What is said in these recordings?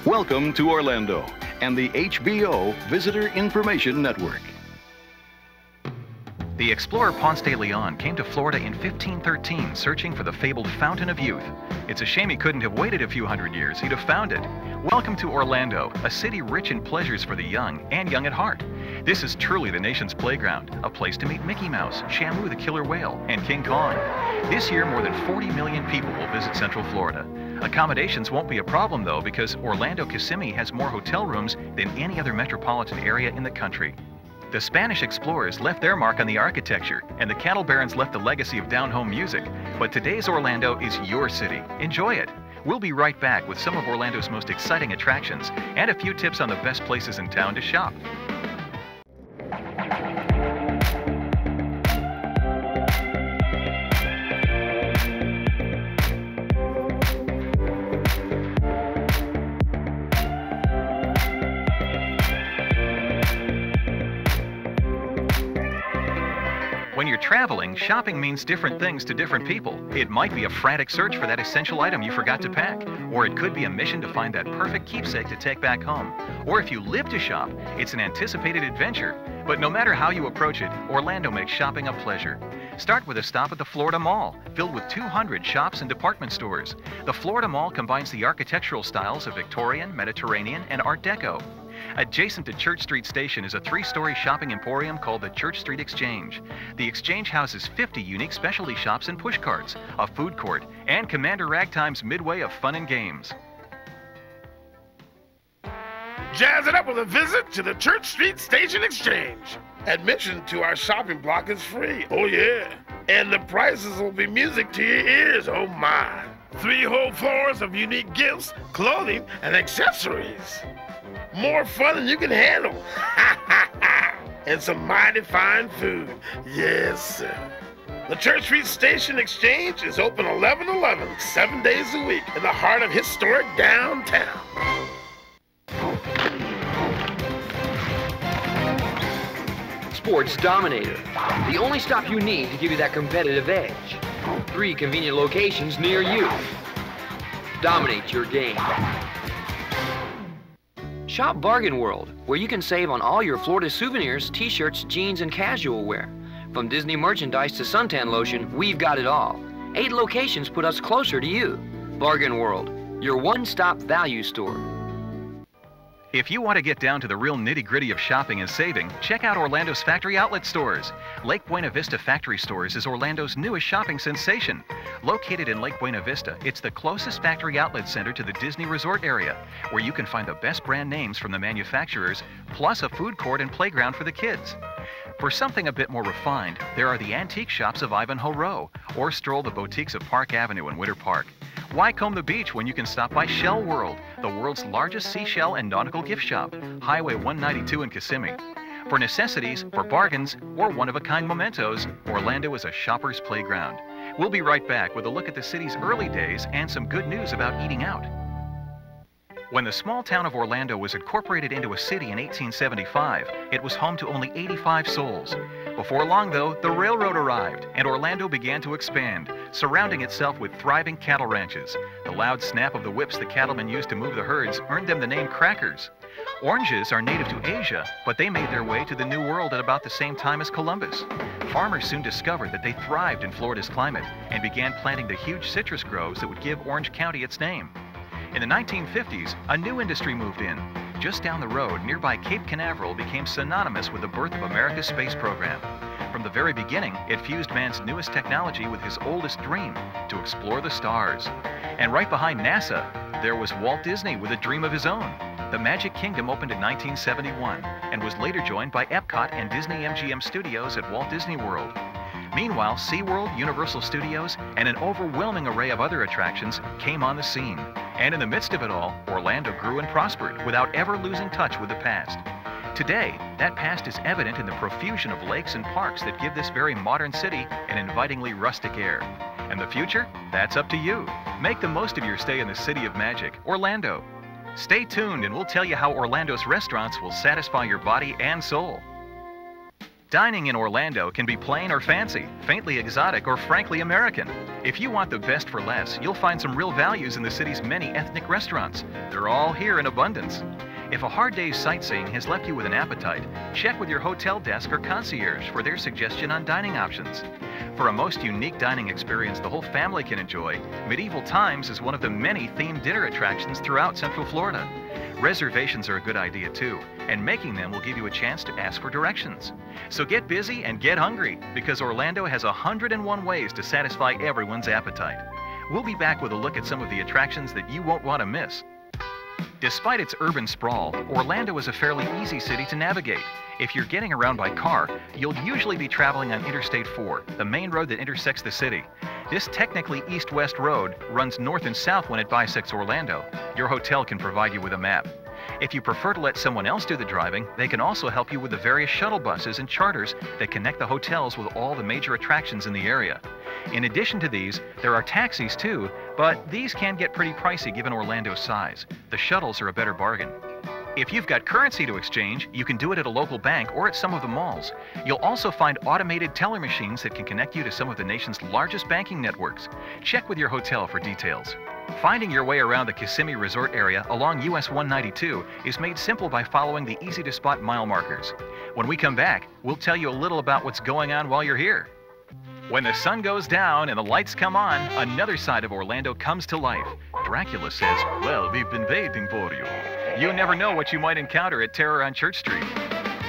Welcome to Orlando and the HBO Visitor Information Network. The explorer Ponce de Leon came to Florida in 1513, searching for the fabled Fountain of Youth. It's a shame he couldn't have waited a few hundred years. He'd have found it. Welcome to Orlando, a city rich in pleasures for the young and young at heart. This is truly the nation's playground, a place to meet Mickey Mouse, Shamu the killer whale, and King Kong. This year, more than 40 million people will visit Central Florida. Accommodations won't be a problem, though, because Orlando Kissimmee has more hotel rooms than any other metropolitan area in the country. The Spanish explorers left their mark on the architecture, and the cattle barons left the legacy of down-home music. But today's Orlando is your city. Enjoy it. We'll be right back with some of Orlando's most exciting attractions and a few tips on the best places in town to shop. When you're traveling, shopping means different things to different people. It might be a frantic search for that essential item you forgot to pack, or it could be a mission to find that perfect keepsake to take back home. Or if you live to shop, it's an anticipated adventure. But no matter how you approach it, Orlando makes shopping a pleasure. Start with a stop at the Florida Mall, filled with 200 shops and department stores. The Florida Mall combines the architectural styles of Victorian, Mediterranean, and Art Deco. Adjacent to Church Street Station is a 3-story shopping emporium called the Church Street Exchange. The Exchange houses 50 unique specialty shops and push carts, a food court, and Commander Ragtime's midway of fun and games. Jazz it up with a visit to the Church Street Station Exchange. Admission to our shopping block is free. Oh yeah. And the prices will be music to your ears. Oh my. 3 whole floors of unique gifts, clothing, and accessories. More fun than you can handle. And some mighty fine food. Yes, sir. The Church Street Station Exchange is open 11/11, 7 days a week in the heart of historic downtown. Sports Dominator, the only stop you need to give you that competitive edge. 3 convenient locations near you. Dominate your game. Shop Bargain World, where you can save on all your Florida souvenirs, t-shirts, jeans, and casual wear. From Disney merchandise to suntan lotion, we've got it all. 8 locations put us closer to you. Bargain World, your one-stop value store. If you want to get down to the real nitty-gritty of shopping and saving, check out Orlando's factory outlet stores. Lake Buena Vista Factory Stores is Orlando's newest shopping sensation. Located in Lake Buena Vista, it's the closest factory outlet center to the Disney Resort area, where you can find the best brand names from the manufacturers, plus a food court and playground for the kids. For something a bit more refined, there are the antique shops of Ivanhoe Row, or stroll the boutiques of Park Avenue and Winter Park. Why comb the beach when you can stop by Shell World, the world's largest seashell and nautical gift shop, Highway 192 in Kissimmee? For necessities, for bargains, or one-of-a-kind mementos, Orlando is a shopper's playground. We'll be right back with a look at the city's early days and some good news about eating out. When the small town of Orlando was incorporated into a city in 1875, it was home to only 85 souls. Before long, though, the railroad arrived, and Orlando began to expand, surrounding itself with thriving cattle ranches. The loud snap of the whips the cattlemen used to move the herds earned them the name crackers. Oranges are native to Asia, but they made their way to the New World at about the same time as Columbus. Farmers soon discovered that they thrived in Florida's climate and began planting the huge citrus groves that would give Orange County its name. In the 1950s, a new industry moved in. Just down the road, nearby Cape Canaveral became synonymous with the birth of America's space program. From the very beginning, it fused man's newest technology with his oldest dream, to explore the stars. And right behind NASA, there was Walt Disney with a dream of his own. The Magic Kingdom opened in 1971 and was later joined by Epcot and Disney MGM Studios at Walt Disney World. Meanwhile, SeaWorld, Universal Studios, and an overwhelming array of other attractions came on the scene. And in the midst of it all, Orlando grew and prospered without ever losing touch with the past. Today, that past is evident in the profusion of lakes and parks that give this very modern city an invitingly rustic air. And the future? That's up to you. Make the most of your stay in the City of Magic, Orlando. Stay tuned and we'll tell you how Orlando's restaurants will satisfy your body and soul. Dining in Orlando can be plain or fancy, faintly exotic, or frankly American. If you want the best for less, you'll find some real values in the city's many ethnic restaurants. They're all here in abundance. If a hard day's sightseeing has left you with an appetite, check with your hotel desk or concierge for their suggestion on dining options. For a most unique dining experience the whole family can enjoy, Medieval Times is one of the many themed dinner attractions throughout Central Florida. Reservations are a good idea too, and making them will give you a chance to ask for directions. So get busy and get hungry, because Orlando has 101 ways to satisfy everyone's appetite. We'll be back with a look at some of the attractions that you won't want to miss. Despite its urban sprawl, Orlando is a fairly easy city to navigate. If you're getting around by car, you'll usually be traveling on Interstate 4, the main road that intersects the city. This technically east-west road runs north and south when it bisects Orlando. Your hotel can provide you with a map. If you prefer to let someone else do the driving, they can also help you with the various shuttle buses and charters that connect the hotels with all the major attractions in the area. In addition to these, there are taxis too, but these can get pretty pricey given Orlando's size. The shuttles are a better bargain. If you've got currency to exchange, you can do it at a local bank or at some of the malls. You'll also find automated teller machines that can connect you to some of the nation's largest banking networks. Check with your hotel for details. Finding your way around the Kissimmee Resort area along US 192 is made simple by following the easy-to-spot mile markers. When we come back, we'll tell you a little about what's going on while you're here. When the sun goes down and the lights come on, another side of Orlando comes to life. Dracula says, "Well, we've been waiting for you." You never know what you might encounter at Terror on Church Street.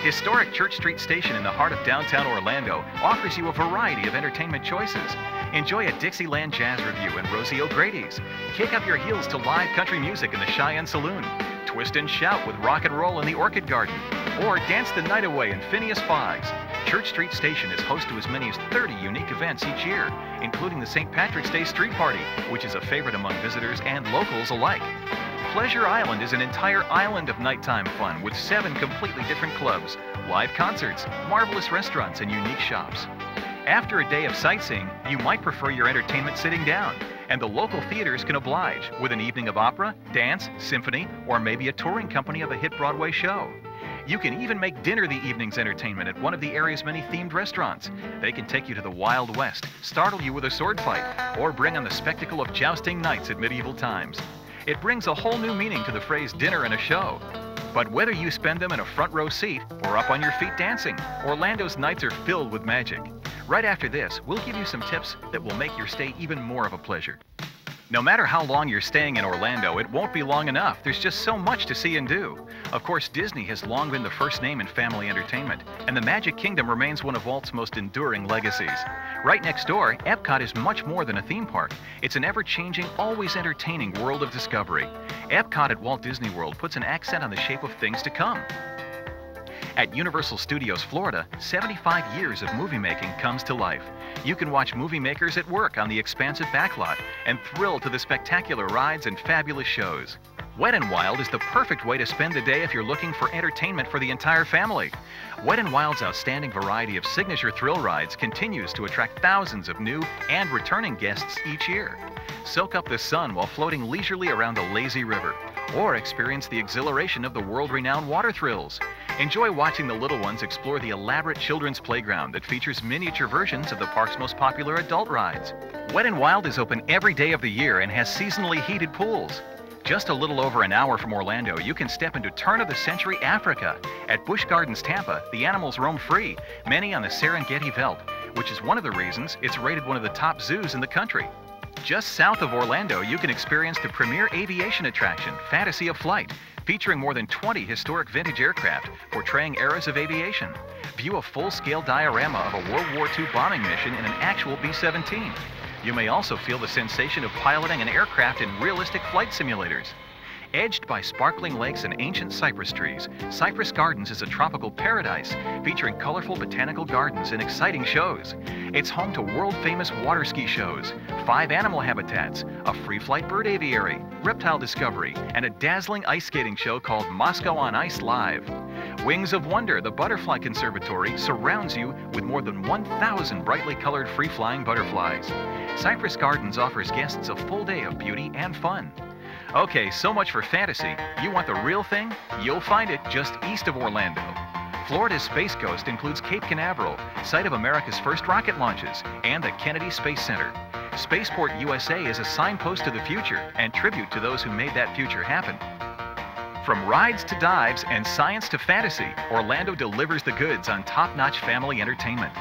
Historic Church Street Station in the heart of downtown Orlando offers you a variety of entertainment choices. Enjoy a Dixieland Jazz Review and Rosie O'Grady's. Kick up your heels to live country music in the Cheyenne Saloon. Twist and shout with rock and roll in the Orchid Garden. Or dance the night away in Phineas Fogg's. Church Street Station is host to as many as 30 unique events each year, including the St. Patrick's Day Street Party, which is a favorite among visitors and locals alike. Pleasure Island is an entire island of nighttime fun with 7 completely different clubs, live concerts, marvelous restaurants, and unique shops. After a day of sightseeing, you might prefer your entertainment sitting down, and the local theaters can oblige with an evening of opera, dance, symphony, or maybe a touring company of a hit Broadway show. You can even make dinner the evening's entertainment at one of the area's many themed restaurants. They can take you to the Wild West, startle you with a sword fight, or bring on the spectacle of jousting nights at Medieval Times. It brings a whole new meaning to the phrase dinner and a show. But whether you spend them in a front row seat or up on your feet dancing, Orlando's nights are filled with magic. Right after this, we'll give you some tips that will make your stay even more of a pleasure. No matter how long you're staying in Orlando, it won't be long enough. There's just so much to see and do. Of course, Disney has long been the first name in family entertainment, and the Magic Kingdom remains one of Walt's most enduring legacies. Right next door, Epcot is much more than a theme park. It's an ever-changing, always entertaining world of discovery. Epcot at Walt Disney World puts an accent on the shape of things to come. At Universal Studios Florida, 75 years of movie making comes to life. You can watch movie makers at work on the expansive backlot and thrill to the spectacular rides and fabulous shows. Wet n Wild is the perfect way to spend the day if you're looking for entertainment for the entire family. Wet n Wild's outstanding variety of signature thrill rides continues to attract thousands of new and returning guests each year. Soak up the sun while floating leisurely around the lazy river, or experience the exhilaration of the world-renowned water thrills. Enjoy watching the little ones explore the elaborate children's playground that features miniature versions of the park's most popular adult rides. Wet n Wild is open every day of the year and has seasonally heated pools. Just a little over an hour from Orlando, you can step into turn-of-the-century Africa. At Busch Gardens Tampa, the animals roam free, many on the Serengeti Veldt, which is one of the reasons it's rated one of the top zoos in the country. Just south of Orlando, you can experience the premier aviation attraction, Fantasy of Flight, featuring more than 20 historic vintage aircraft portraying eras of aviation. View a full-scale diorama of a World War II bombing mission in an actual B-17. You may also feel the sensation of piloting an aircraft in realistic flight simulators. Edged by sparkling lakes and ancient cypress trees, Cypress Gardens is a tropical paradise featuring colorful botanical gardens and exciting shows. It's home to world-famous water ski shows, 5 animal habitats, a free-flight bird aviary, reptile discovery, and a dazzling ice skating show called Moscow on Ice Live. Wings of Wonder, the Butterfly Conservatory, surrounds you with more than 1,000 brightly colored free-flying butterflies. Cypress Gardens offers guests a full day of beauty and fun. Okay, so much for fantasy. You want the real thing? You'll find it just east of Orlando. Florida's Space Coast includes Cape Canaveral, site of America's first rocket launches, and the Kennedy Space Center. Spaceport USA is a signpost to the future and tribute to those who made that future happen. From rides to dives and science to fantasy, Orlando delivers the goods on top-notch family entertainment.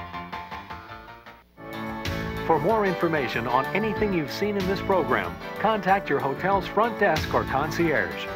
For more information on anything you've seen in this program, contact your hotel's front desk or concierge.